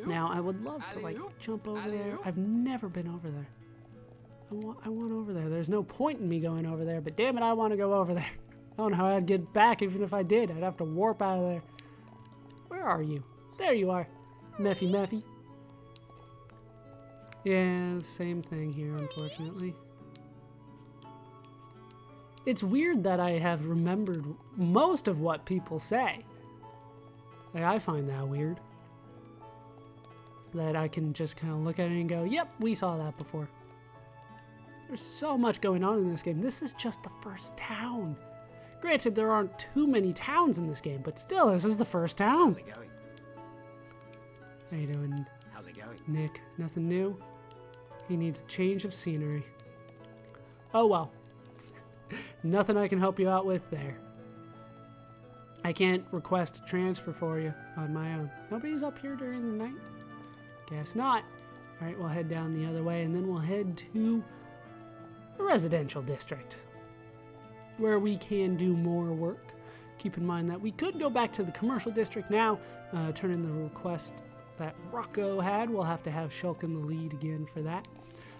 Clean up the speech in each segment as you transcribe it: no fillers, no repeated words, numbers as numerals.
Now, I would love to, like, jump over there. I've never been over there. I want over there. There's no point in me going over there, but damn it, I want to go over there. I don't know how I'd get back. Even if I did, I'd have to warp out of there. Where are you? There you are. Meffy Meffy. Yeah, same thing here, unfortunately. It's weird that I have remembered most of what people say. Like, I find that weird. That I can just kind of look at it and go, yep, we saw that before. There's so much going on in this game. This is just the first town. Granted, there aren't too many towns in this game, but still, this is the first town. How's it going? How you doing, How's it going? Nick? Nothing new? He needs a change of scenery. Oh well. Nothing I can help you out with there. I can't request a transfer for you on my own. Nobody's up here during the night? Guess not. Alright, we'll head down the other way and then we'll head to the residential district, where we can do more work. Keep in mind that we could go back to the commercial district now, turn in the request that Rocco had. We'll have to have Shulk in the lead again for that.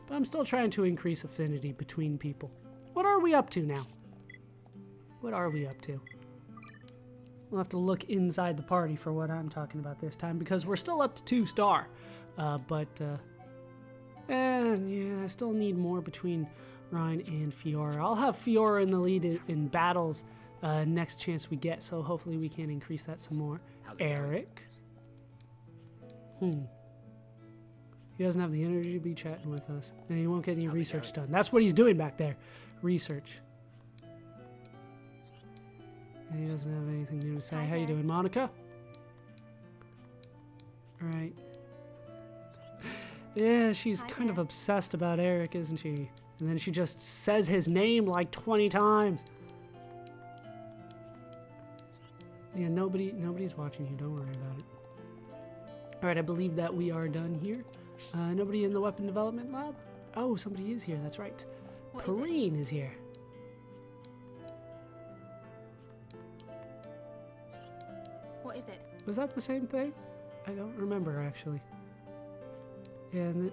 But I'm still trying to increase affinity between people. What are we up to now? What are we up to? We'll have to look inside the party for what I'm talking about this time, because we're still up to 2-star. Yeah, I still need more between Reyn and Fiora. I'll have Fiora in the lead in battles next chance we get, so hopefully we can increase that some more. Eric. He doesn't have the energy to be chatting with us, and he won't get any research done. That's what he's doing back there. Research. And he doesn't have anything new to say. How you doing, Monica? Alright. Yeah, she's kind of obsessed about Eric, isn't she? And then she just says his name like 20 times. Yeah, nobody's watching you. Don't worry about it. Alright, I believe that we are done here. Nobody in the weapon development lab? Oh, somebody is here. That's right. Reyn is here. What is it? Was that the same thing? I don't remember, actually. Yeah, and the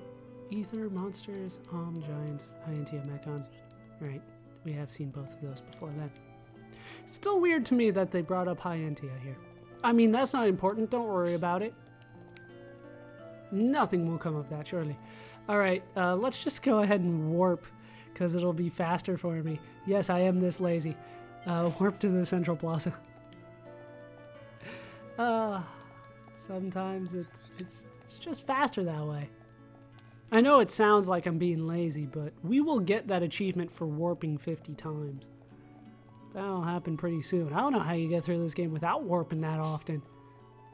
Ether, Monsters, Giants, Hyantia, Mechon. Right, we have seen both of those before then. It's still weird to me that they brought up Hyantia here. I mean, that's not important. Don't worry about it. Nothing will come of that, surely. Alright, let's just go ahead and warp, because it'll be faster for me. Yes, I am this lazy. Warp to the Central Plaza. Sometimes it's just faster that way. I know it sounds like I'm being lazy, but we will get that achievement for warping 50 times. That'll happen pretty soon. I don't know how you get through this game without warping that often.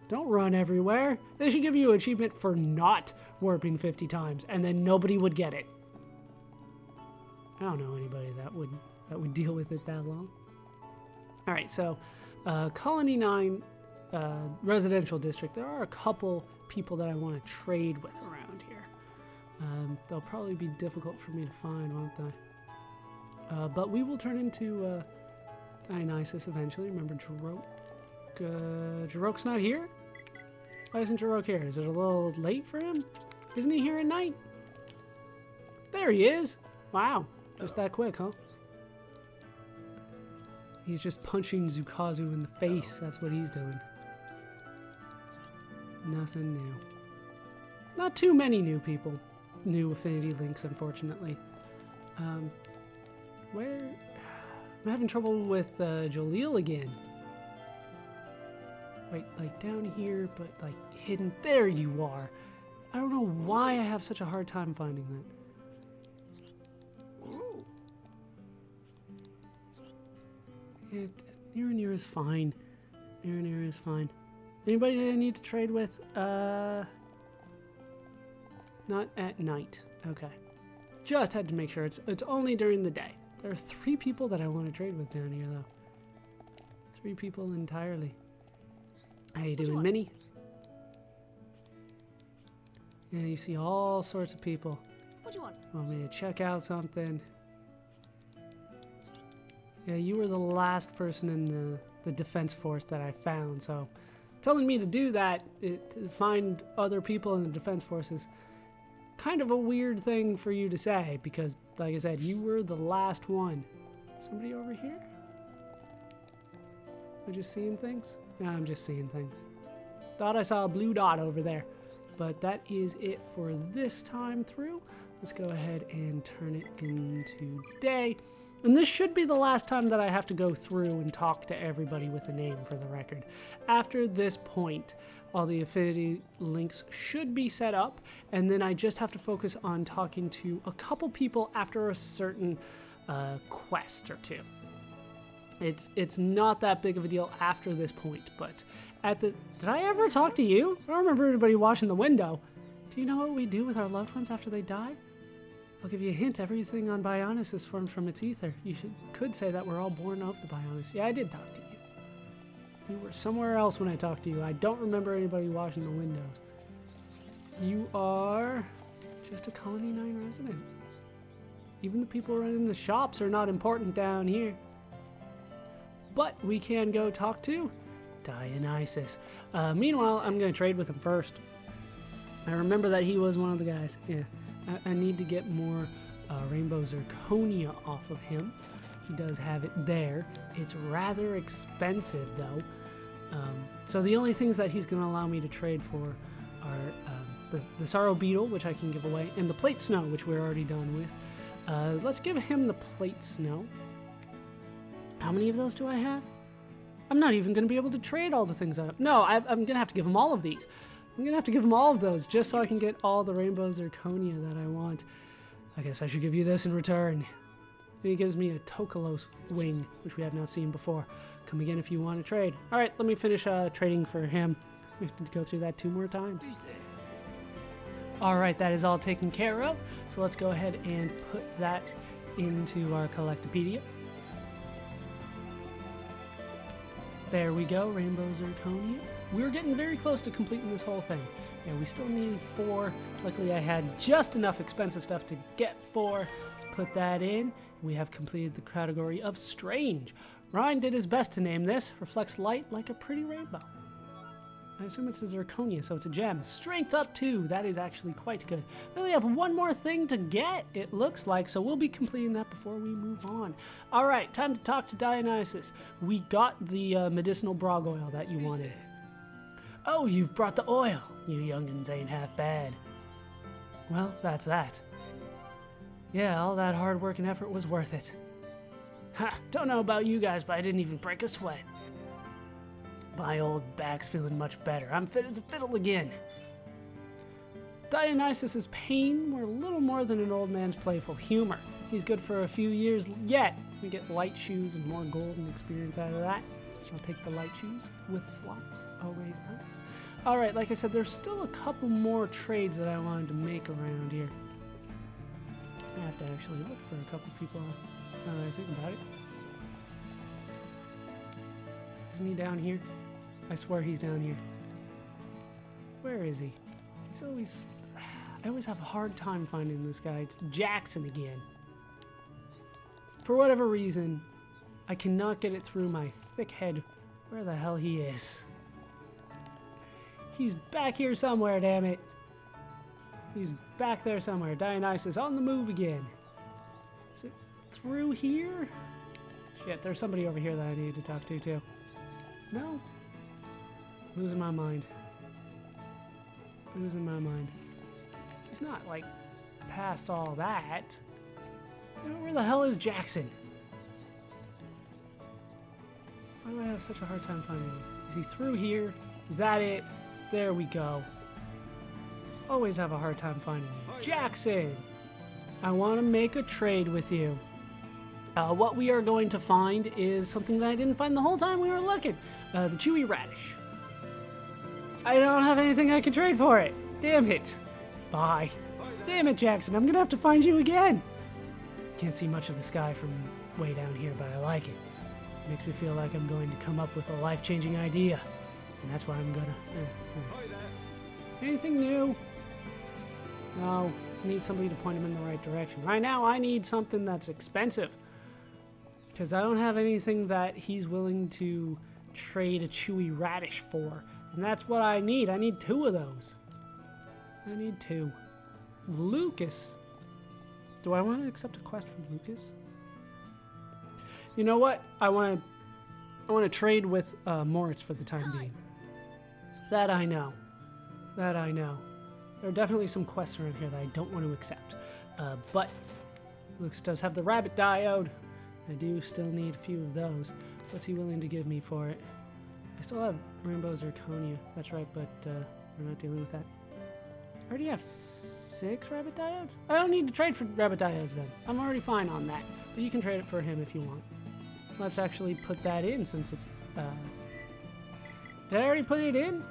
Don't run everywhere. They should give you an achievement for not warping 50 times, and then nobody would get it. I don't know anybody that would deal with it that long. Alright, so Colony 9 residential district. There are a couple people that I want to trade with around here. They'll probably be difficult for me to find, won't they? But we will turn into Dionysus eventually. Remember Jarok? Jarok's not here? Why isn't Jarok here? Is it a little late for him? Isn't he here at night? There he is! Wow, just that quick, huh? He's just punching Zukazu in the face. That's what he's doing. Nothing new. Not too many new people. New affinity links, unfortunately. Where? I'm having trouble with Jalil again. Wait, like down here, but like hidden. There you are. I don't know why I have such a hard time finding that. Near is fine. Near is fine. Anybody that I need to trade with? Not at night. Okay. Just had to make sure. It's only during the day. There are 3 people that I want to trade with down here, though. 3 people entirely. How you doing, Minnie? Yeah, you see all sorts of people. What do you want? Want me to check out something? Yeah, you were the last person in the defense force that I found, so telling me to do that, to find other people in the defense forces, kind of a weird thing for you to say, because, like I said, you were the last one. Somebody over here? Am I just seeing things? No, I'm just seeing things. Thought I saw a blue dot over there. But that is it for this time through. Let's go ahead and turn it into day. And this should be the last time that I have to go through and talk to everybody with a name, for the record. After this point, all the affinity links should be set up, and then I just have to focus on talking to a couple people after a certain quest or two. It's not that big of a deal after this point, but did I ever talk to you? I don't remember anybody washing the window. Do you know what we do with our loved ones after they die? I'll give you a hint. Everything on Bionis is formed from its ether. You could say that we're all born of the Bionis. Yeah, I did talk to you. You were somewhere else when I talked to you. I don't remember anybody washing the windows. You are just a Colony 9 resident. Even the people running the shops are not important down here. But we can go talk to Dionysus. Meanwhile, I'm going to trade with him first. I remember that he was one of the guys. Yeah. I need to get more Rainbow Zirconia off of him. He does have it there. It's rather expensive, though. So the only things that he's going to allow me to trade for are the Sorrow Beetle, which I can give away, and the Plate Snow, which we're already done with. Let's give him the Plate Snow. How many of those do I have? I'm not even going to be able to trade all the things I have. No, I'm going to have to give him all of these. I'm going to have to give him all of those just so I can get all the Rainbow Zirconia that I want. I guess I should give you this in return. And he gives me a Tokelos wing, which we have not seen before. Come again if you want to trade. All right, let me finish trading for him. We have to go through that 2 more times. All right, that is all taken care of. So let's go ahead and put that into our Collectopedia. There we go, Rainbow Zirconia. We're getting very close to completing this whole thing. Yeah, we still need 4. Luckily, I had just enough expensive stuff to get 4. Let's put that in. We have completed the category of Strange. Reyn did his best to name this. Reflects light like a pretty rainbow. I assume it's a Zirconia, so it's a gem. Strength up 2. That is actually quite good. We only have 1 more thing to get, it looks like, so we'll be completing that before we move on. All right, time to talk to Dionysus. We got the medicinal brog oil that you wanted. Oh, you've brought the oil. You youngins ain't half bad. Well, that's that. Yeah, all that hard work and effort was worth it. Ha, don't know about you guys, but I didn't even break a sweat. My old back's feeling much better. I'm fit as a fiddle again. Dionysus's pain were little more than an old man's playful humor. He's good for a few years yet. We get light shoes and more golden experience out of that. I'll take the light shoes with slots. Always nice. All right, like I said, there's still a couple more trades that I wanted to make around here. I have to actually look for a couple people now that I think about it. Isn't he down here? I swear he's down here. Where is he? He's always... I always have a hard time finding this guy. It's Jackson again. For whatever reason, I cannot get it through my thick head where the hell he is. He's back here somewhere, damn it. He's back there somewhere. Dionysus on the move again. Is it through here? Shit, there's somebody over here that I need to talk to too. No? Losing my mind. Losing my mind. He's not, like, past all that. Where the hell is Jackson? Why do I have such a hard time finding him? Is he through here? Is that it? There we go. Always have a hard time finding you. Jackson! I want to make a trade with you. What we are going to find is something that I didn't find the whole time we were looking. The chewy radish. I don't have anything I can trade for it. Damn it. Bye. Damn it, Jackson. I'm going to have to find you again. Can't see much of the sky from way down here, but I like it. It makes me feel like I'm going to come up with a life-changing idea. And that's why I'm going to... Anything new? No. I need somebody to point him in the right direction. Right now, I need something that's expensive. Because I don't have anything that he's willing to trade a chewy radish for. And that's what I need. I need 2 of those. I need 2. Lucas. Do I want to accept a quest from Lucas? You know what? I want to trade with Moritz for the time being. That I know. That I know. There are definitely some quests around here that I don't want to accept. But Lucas does have the rabbit diode. I do still need a few of those. What's he willing to give me for it? I still have Rainbow Zirconia. That's right, but we're not dealing with that. I already have 6 rabbit diodes? I don't need to trade for rabbit diodes then. I'm already fine on that. But you can trade it for him if you want. Let's actually put that in since it's... Did I already put it in?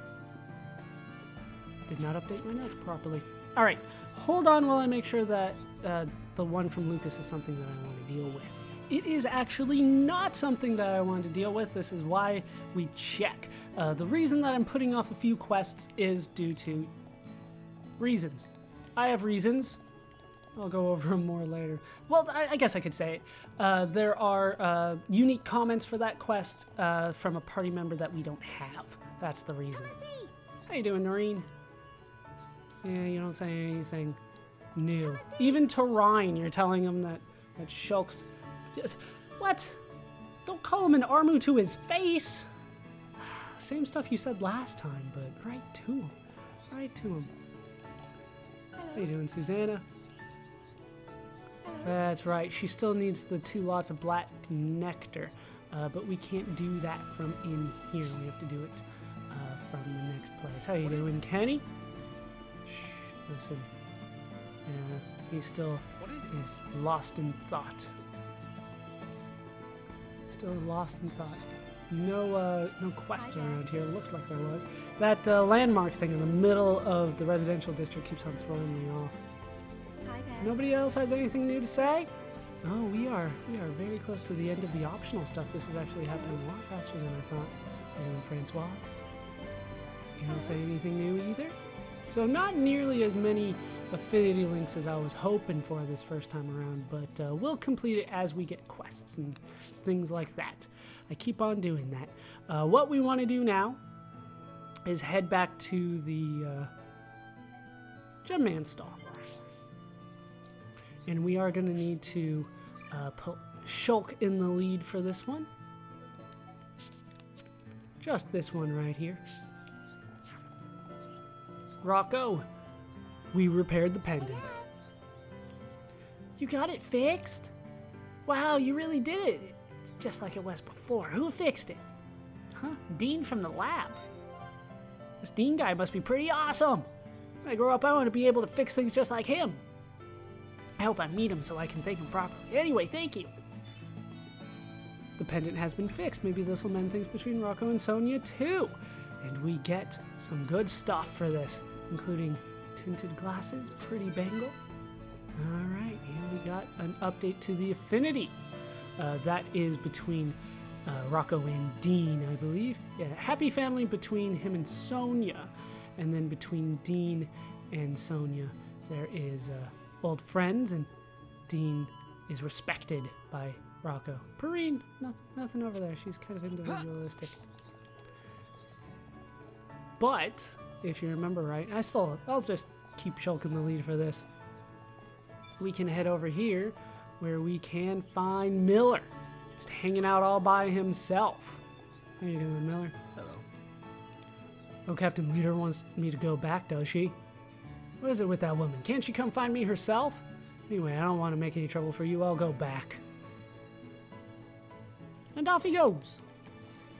Did not update my notes properly. Alright, hold on while I make sure that the one from Lucas is something that I want to deal with. It is actually not something that I want to deal with. This is why we check. The reason that I'm putting off a few quests is due to reasons. I have reasons. I'll go over them more later. Well, I guess I could say it. There are unique comments for that quest from a party member that we don't have. That's the reason. How you doing, Noreen? Yeah, you don't say anything new. Even to Reyn, you're telling him that Shulk's... What? Don't call him an Armu to his face! Same stuff you said last time, but right to him. Right to him. How you doing, Susanna? That's right, she still needs the 2 lots of black nectar, but we can't do that from in here. We have to do it from the next place. How you doing, Kenny? Shh, listen. Yeah, he still is lost in thought. Still lost in thought. No quests around here. Looks like there was. That landmark thing in the middle of the residential district keeps on throwing me off. Nobody else has anything new to say? Oh, we are very close to the end of the optional stuff. This is actually happening a lot faster than I thought. And Francois, you don't say anything new either? So not nearly as many affinity links as I was hoping for this first time around, but we'll complete it as we get quests and things like that. I keep on doing that. What we want to do now is head back to the Gem Man stall. And we are going to need to put Shulk in the lead for this one. Just this one right here. Rocco, we repaired the pendant. You got it fixed? Wow, you really did it. It's just like it was before. Who fixed it? Huh? Dean from the lab. This Dean guy must be pretty awesome. When I grow up, I want to be able to fix things just like him. I hope I meet him so I can thank him properly. Anyway, thank you. The pendant has been fixed. Maybe this will mend things between Rocco and Sonia too. And we get some good stuff for this, including tinted glasses, pretty bangle. Alright, here we got an update to the affinity. That is between Rocco and Dean, I believe. Yeah, happy family between him and Sonia. And then between Dean and Sonia, there is old friends, and Dean is respected by Rocco. Perrine, nothing over there. She's kind of individualistic. But if you remember right, I'll just keep Shulk in the lead for this. We can head over here where we can find Miller, just hanging out all by himself. How you doing, Miller? Hello. Oh, Captain Leader wants me to go back, does she? What is it with that woman? Can't she come find me herself? Anyway, I don't want to make any trouble for you. I'll go back. And off he goes.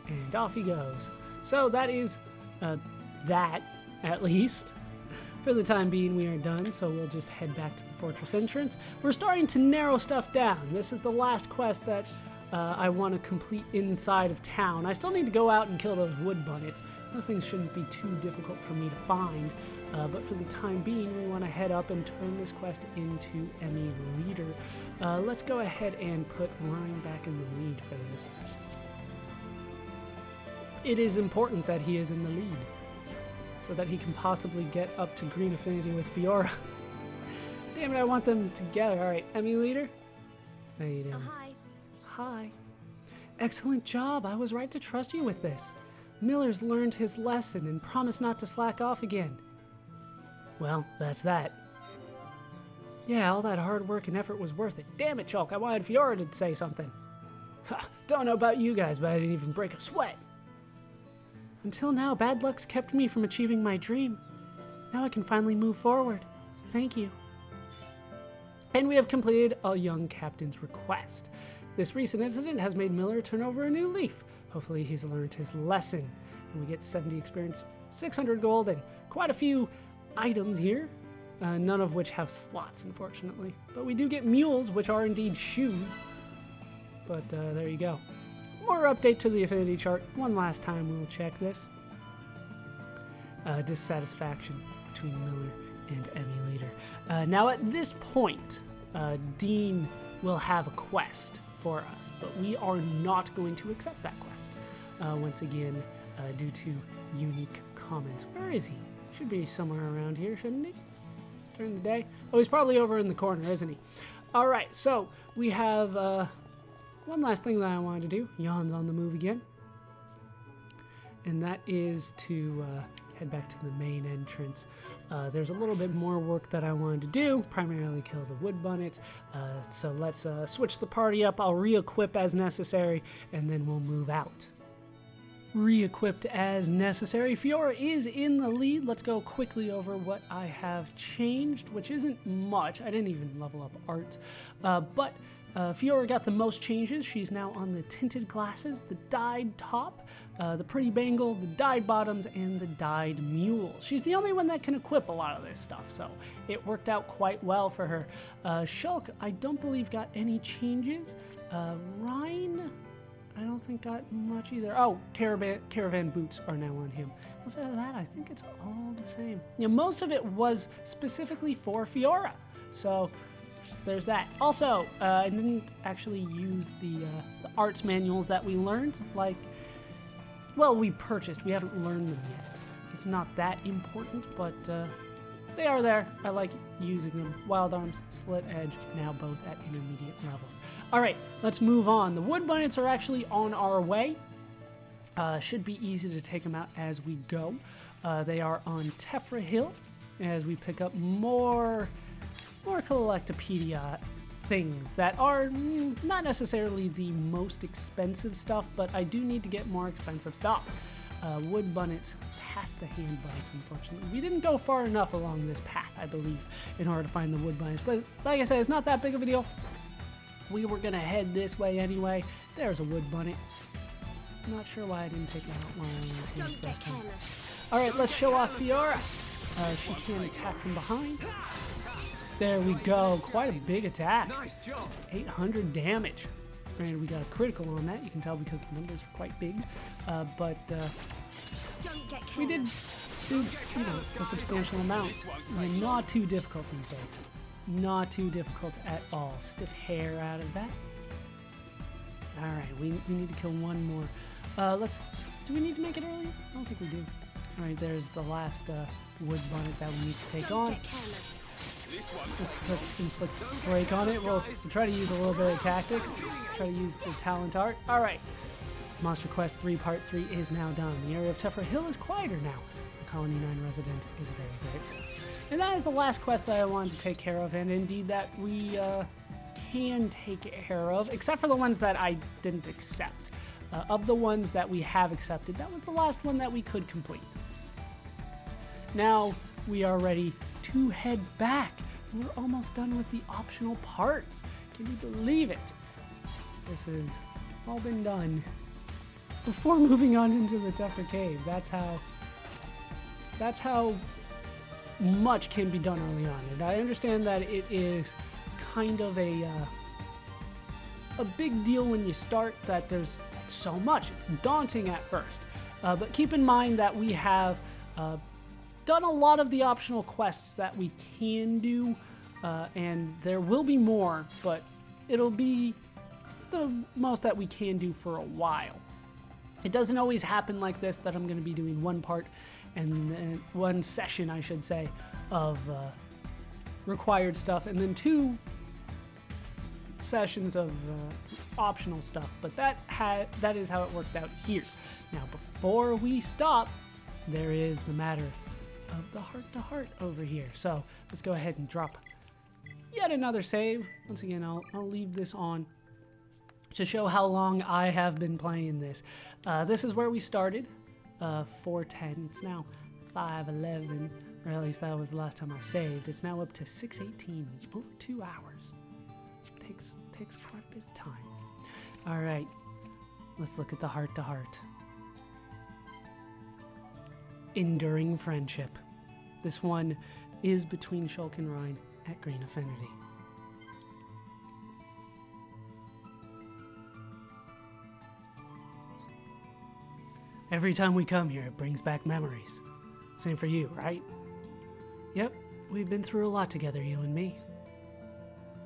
And off he goes. So that is that, at least. For the time being, we are done, so we'll just head back to the fortress entrance. We're starting to narrow stuff down. This is the last quest that I want to complete inside of town. I still need to go out and kill those wood bunnets. Those things shouldn't be too difficult for me to find. But for the time being, we want to head up and turn this quest into Emmy Leader. Let's go ahead and put Reyn back in the lead for this. It is important that he is in the lead, so that he can possibly get up to green affinity with Fiora. Damn it, I want them together. Alright, Emmy Leader? How you doing? Hi. Hi. Excellent job. I was right to trust you with this. Miller's learned his lesson and promised not to slack off again. Well, that's that. Yeah, all that hard work and effort was worth it. Damn it, Shulk, I wanted Fiora to say something. Ha, don't know about you guys, but I didn't even break a sweat. Until now, bad luck's kept me from achieving my dream. Now I can finally move forward. Thank you. And we have completed a young captain's request. This recent incident has made Miller turn over a new leaf. Hopefully he's learned his lesson. And we get 70 experience, 600 gold, and quite a few items here. None of which have slots, unfortunately. But we do get mules, which are indeed shoes. But there you go. More update to the affinity chart. One last time we'll check this. Dissatisfaction between Miller and emulator. Now at this point, Dean will have a quest for us, but we are not going to accept that quest. Once again, due to unique comments. Where is he? Should be somewhere around here, shouldn't he? It's during the day. Oh, he's probably over in the corner, isn't he? All right, so we have one last thing that I wanted to do. Jan's on the move again. And that is to head back to the main entrance. There's a little bit more work that I wanted to do, primarily kill the wood bunnet. So let's switch the party up. I'll re-equip as necessary, and then we'll move out. Re-equipped as necessary. Fiora is in the lead. Let's go quickly over what I have changed, which isn't much. I didn't even level up art. But Fiora got the most changes. She's now on the tinted glasses, the dyed top, the pretty bangle, the dyed bottoms, and the dyed mule. She's the only one that can equip a lot of this stuff, so it worked out quite well for her. Shulk, I don't believe got any changes. Reyn, I don't think got much either. Oh, caravan boots are now on him. Outside of that, I think it's all the same. Yeah, most of it was specifically for Fiora, so there's that. Also, I didn't actually use the arts manuals that we learned. Like, well, we purchased. We haven't learned them yet. It's not that important, but they are there. I like using them. Wild Arms, Slit Edge, now both at intermediate levels. All right, let's move on. The wood bunnets are actually on our way. Should be easy to take them out as we go. They are on Tephra Hill as we pick up more Collectopedia things that are not necessarily the most expensive stuff, but I do need to get more expensive stuff. Wood bunnets past the hand bunnets, unfortunately. We didn't go far enough along this path, I believe, in order to find the wood bunnets, but like I said, it's not that big of a deal. We were gonna head this way anyway. There's a wood bunnet. Not sure why I didn't take that out while I was here the first time. All right, let's show off Fiora. She can attack from behind. There we go. Quite a big attack. Nice job. 800 damage. Granted, we got a critical on that. You can tell because the numbers are quite big. But we did do, a substantial amount. And not too difficult these days. Not too difficult at all. Stiff hair out of that. All right, we need to kill one more. Do we need to make it earlier? I don't think we do. All right, there's the last wood bonnet that we need to take on. Let's inflict break on it. We'll try to use a little bit of tactics. Try to use the talent art. All right. Monster Quest 3 Part 3 is now done. The area of Tephra Hill is quieter now. The Colony 9 resident is very great. And that is the last quest that I wanted to take care of, and indeed that we can take care of, except for the ones that I didn't accept. Of the ones that we have accepted, that was the last one that we could complete. Now we are ready to head back. We're almost done with the optional parts. Can you believe it? This has all been done before moving on into the Tephra Cave. That's how much can be done early on. And I understand that it is kind of a big deal when you start, that there's so much. It's daunting at first. But keep in mind that we have done a lot of the optional quests that we can do, and there will be more, but it'll be the most that we can do for a while. It doesn't always happen like this, that I'm going to be doing one part and one session, I should say, of required stuff, and then two sessions of optional stuff, but that is how it worked out here. Now, before we stop, there is the matter of the heart-to-heart over here. So let's go ahead and drop yet another save. Once again, I'll leave this on to show how long I have been playing this. This is where we started, 4:10. It's now 5:11, or at least that was the last time I saved. It's now up to 6:18, over 2 hours. Takes quite a bit of time. All right, let's look at the heart-to-heart. Enduring friendship. This one is between Shulk and Reyn at Green Affinity. Every time we come here, it brings back memories. Same for you, right? Yep, we've been through a lot together, you and me.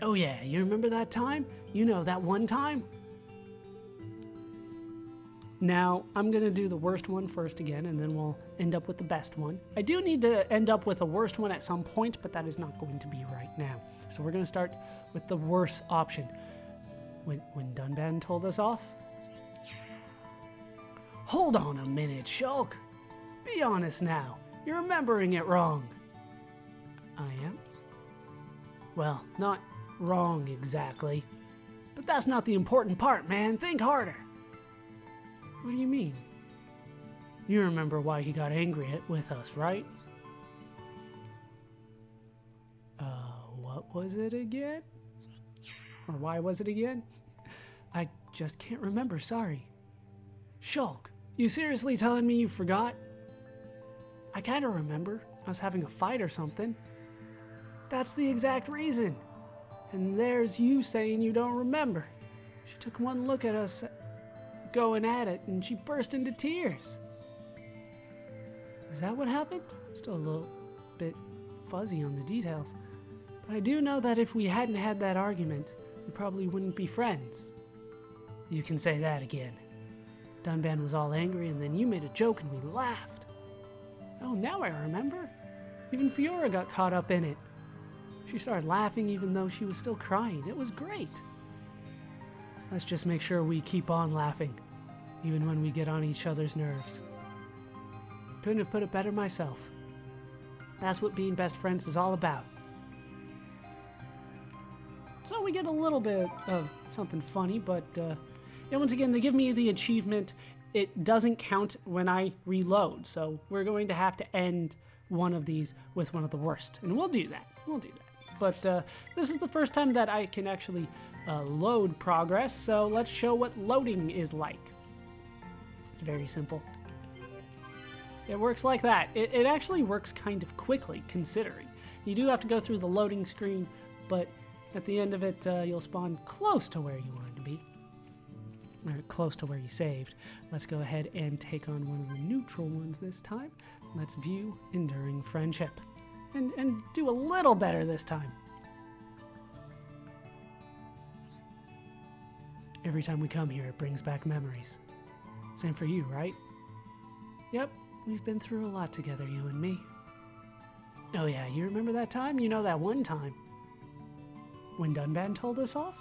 Oh yeah, you remember that time? You know, that one time? Now, I'm going to do the worst one first again, and then we'll end up with the best one. I do need to end up with a worst one at some point, but that is not going to be right now. So we're going to start with the worst option. When Dunban told us off? Hold on a minute, Shulk. Be honest now. You're remembering it wrong. I am? Well, not wrong exactly. But that's not the important part, man. Think harder. What do you mean? You remember why he got angry with us, right? What was it again? Or why was it again? I just can't remember, sorry. Shulk, you seriously telling me you forgot? I kind of remember us having a fight or something. That's the exact reason. And there's you saying you don't remember. She took one look at us going at it, and she burst into tears. Is that what happened? Still a little bit fuzzy on the details. But I do know that if we hadn't had that argument, we probably wouldn't be friends. You can say that again. Dunban was all angry, and then you made a joke and we laughed. Oh, now I remember. Even Fiora got caught up in it. She started laughing even though she was still crying. It was great. Let's just make sure we keep on laughing, even when we get on each other's nerves. Couldn't have put it better myself. That's what being best friends is all about. So we get a little bit of something funny, but once again, they give me the achievement. It doesn't count when I reload, so we're going to have to end one of these with one of the worst, and we'll do that. But this is the first time that I can actually load progress, so let's show what loading is like. It's very simple. It works like that. It actually works kind of quickly, considering. You do have to go through the loading screen, but at the end of it, you'll spawn close to where you wanted to be. Or close to where you saved. Let's go ahead and take on one of the neutral ones this time. Let's view Enduring Friendship. And do a little better this time. Every time we come here, it brings back memories. Same for you, right? Yep, we've been through a lot together, you and me. Oh yeah, you remember that time? You know, that one time. When Dunban told us off?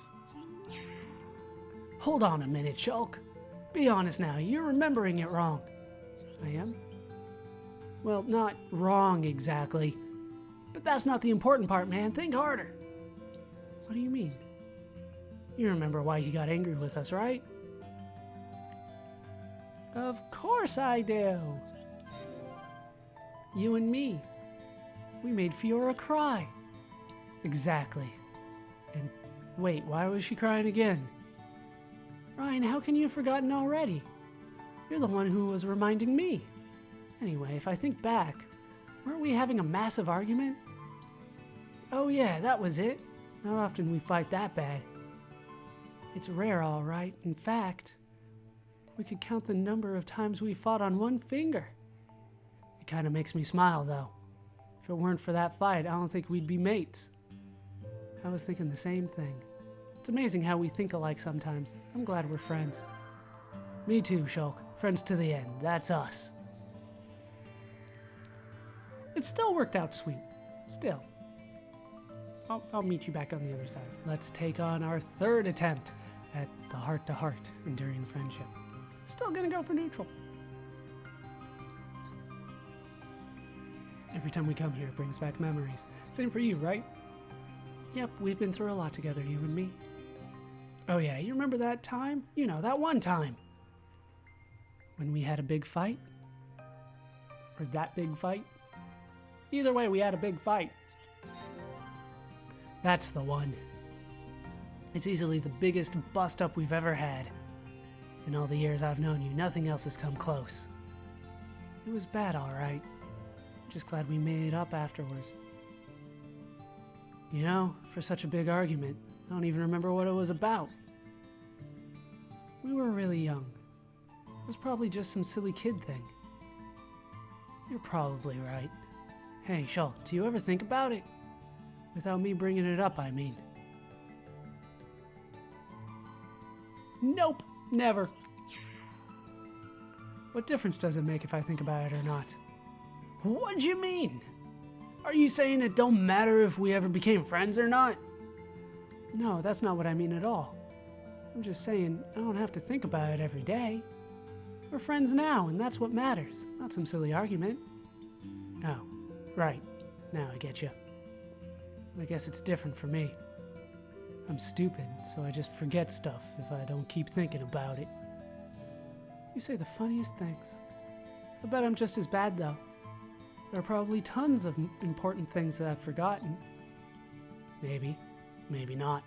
Hold on a minute, Shulk. Be honest now, you're remembering it wrong. I am? Well, not wrong exactly. But that's not the important part, man. Think harder. What do you mean? You remember why he got angry with us, right? Of course I do. You and me. We made Fiora cry. Exactly. And wait, why was she crying again? Reyn, how can you have forgotten already? You're the one who was reminding me. Anyway, if I think back, weren't we having a massive argument? Oh yeah, that was it. Not often we fight that bad. It's rare, all right. In fact, we could count the number of times we fought on one finger. It kind of makes me smile, though. If it weren't for that fight, I don't think we'd be mates. I was thinking the same thing. It's amazing how we think alike sometimes. I'm glad we're friends. Me too, Shulk. Friends to the end. That's us. It still worked out sweet. Still. I'll meet you back on the other side. Let's take on our third attempt at the heart-to-heart enduring friendship. Still gonna go for neutral. Every time we come here, it brings back memories. Same for you, right? Yep, we've been through a lot together, you and me. Oh yeah, you remember that time? You know, that one time. When we had a big fight? Or that big fight? Either way, we had a big fight. That's the one. It's easily the biggest bust-up we've ever had. In all the years I've known you, nothing else has come close. It was bad, all right. Just glad we made it up afterwards. You know, for such a big argument, I don't even remember what it was about. We were really young. It was probably just some silly kid thing. You're probably right. Hey, Shulk, do you ever think about it? Without me bringing it up, I mean. Nope, never. What difference does it make if I think about it or not? What do you mean? Are you saying it don't matter if we ever became friends or not? No, that's not what I mean at all. I'm just saying I don't have to think about it every day. We're friends now, and that's what matters, not some silly argument. Oh, right. Now I get you. I guess it's different for me. I'm stupid, so I just forget stuff if I don't keep thinking about it. You say the funniest things. I bet I'm just as bad, though. There are probably tons of important things that I've forgotten. Maybe, maybe not.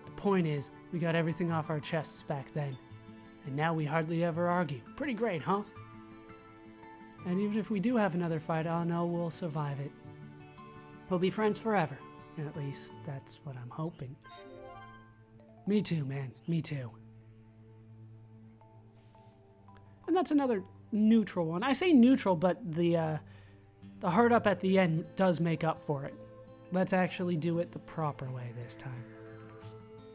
The point is, we got everything off our chests back then. And now we hardly ever argue. Pretty great, huh? And even if we do have another fight, I'll know we'll survive it. We'll be friends forever. At least, that's what I'm hoping. Me too, man. Me too. And that's another neutral one. I say neutral, but the heart up at the end does make up for it. Let's actually do it the proper way this time.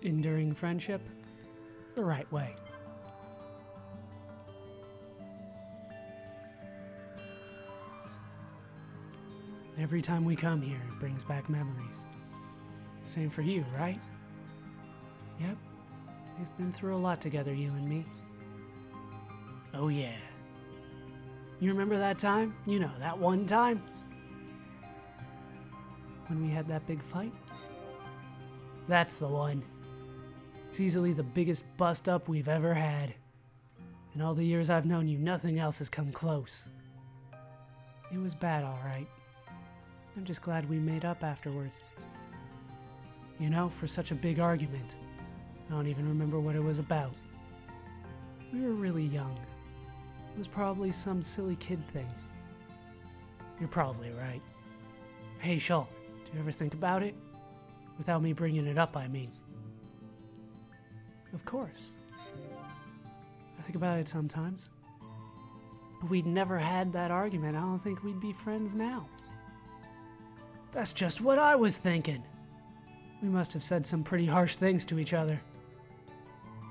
Enduring friendship the right way. Every time we come here, it brings back memories. Same for you, right? Yep. We've been through a lot together, you and me. Oh yeah. You remember that time? You know, that one time? When we had that big fight? That's the one. It's easily the biggest bust-up we've ever had. In all the years I've known you, nothing else has come close. It was bad, all right. I'm just glad we made up afterwards. You know, for such a big argument, I don't even remember what it was about. We were really young. It was probably some silly kid thing. You're probably right. Hey, Shulk, do you ever think about it? Without me bringing it up, I mean. Of course. I think about it sometimes. If we'd never had that argument, I don't think we'd be friends now. That's just what I was thinking. We must have said some pretty harsh things to each other.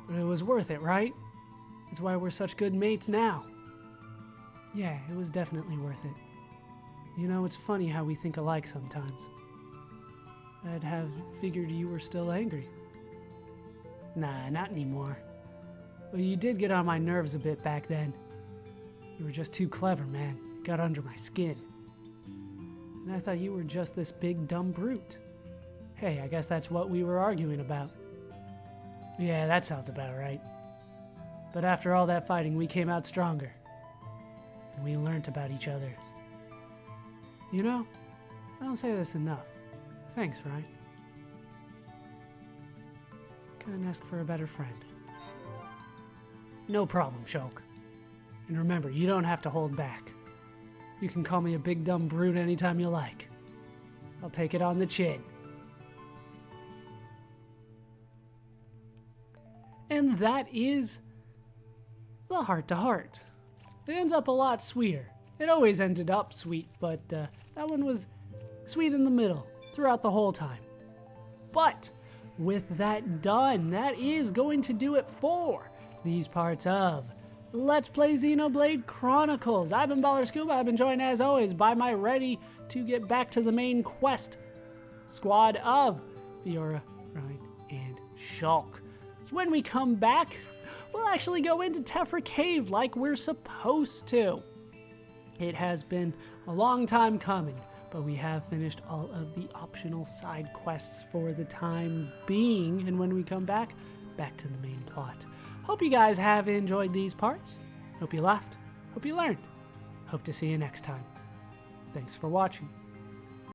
But it was worth it, right? It's why we're such good mates now. Yeah, it was definitely worth it. You know, it's funny how we think alike sometimes. I'd have figured you were still angry. Nah, not anymore. But you did get on my nerves a bit back then. You were just too clever, man. Got under my skin. And I thought you were just this big dumb brute. Hey, I guess that's what we were arguing about. Yeah, that sounds about right. But after all that fighting, we came out stronger. And we learnt about each other. You know, I don't say this enough. Thanks, Reyn. Couldn't ask for a better friend. No problem, Shulk. And remember, you don't have to hold back. You can call me a big dumb brute anytime you like. I'll take it on the chin. And that is the heart-to-heart. It ends up a lot sweeter. It always ended up sweet, but that one was sweet in the middle throughout the whole time. But with that done, that is going to do it for these parts of Let's Play Xenoblade Chronicles. I've been Baller Scuba. I've been joined as always by my ready to get back to the main quest squad of Fiora, Reyn, and Shulk. When we come back, we'll actually go into Tephra Cave like we're supposed to. It has been a long time coming, but we have finished all of the optional side quests for the time being, and when we come back to the main plot. Hope you guys have enjoyed these parts. Hope you laughed. Hope you learned. Hope to see you next time. Thanks for watching.